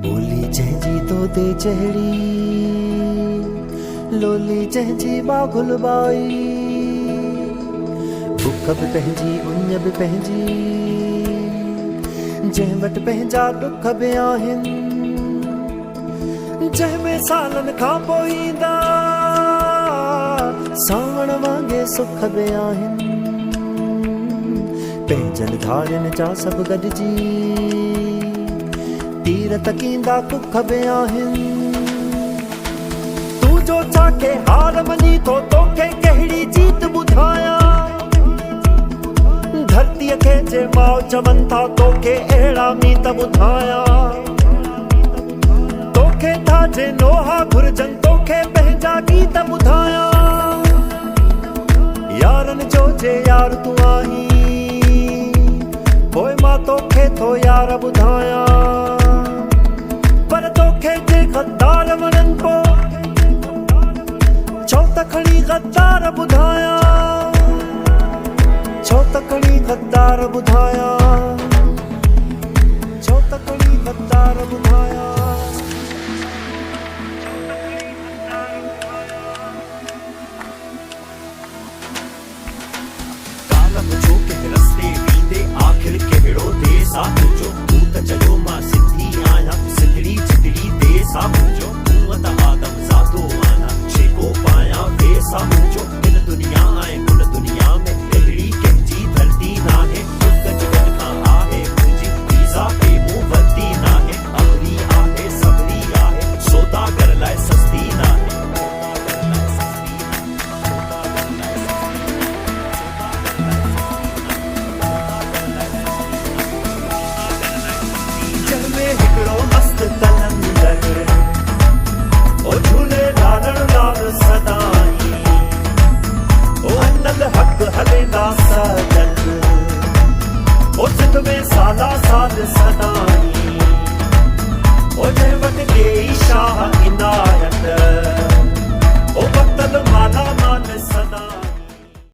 बोली जंहिंजी तोते चहड़ी लोली जंहिंजी बागुल बाई बुख बि पंहिंजी उञ बि पंहिंजी जंहिं वटि पंहिंजा दुख बि आहिनि जंहिंमें सालनि खां पोइ ईंदा सावण वांगे सुख बि आहिनि पंहिंजनि धारियुनि जा सभु गॾिजी तीर तकींदा कुख बि आहिनि तूं जो छाखे हार मञी थो तोखे कहिड़ी जीत ॿुधायां धरतीअ खे जे माउ चवनि था तोखे अहिड़ा मीत ॿुधायां तोखे था जे नोहा घुरजनि तोखे पंहिंजा गीत ॿुधायां यारनि जो जे यार तूं आहीं पोइ मां तोखे थो यार ॿुधायां पर तोखे जे गद्दार वणनि पोइ छो त खणी गद्दार ॿुधायां छो त खणी गद्दार ॿुधायां छो त खणी गद्दार ॿुधायां कालम जो के रस्ते वींदे आखिर कहिड़ो देस आ तुंहिंजो तूं त चयो मां सिंधी आहियां सिंधड़ी चितड़ी देस आ मुंहिंजो तूं त आदम ज़ातो आहियां छेको पायां वेस आ मुंहिंजो हिन दुनिया ऐं हुन दुनिया में अहिड़ी कंहिंजी धरती नाहे जुग जुगनि खां आहे मुंहिंजी वीज़ा पे मूं वरिती नाहे अमरी आहे सबरी आहे सौदागर लाइ सस्ती नाहे हिकिड़ो मस्त कलंदर ओ झूले लालण लाल सदाई ओ अनल हक हलेंदा सजल ओ सिंध में साला साल सदाई ओ जंहिं वटि गेई शाह इनायत ओ वक्तल माला माल सदा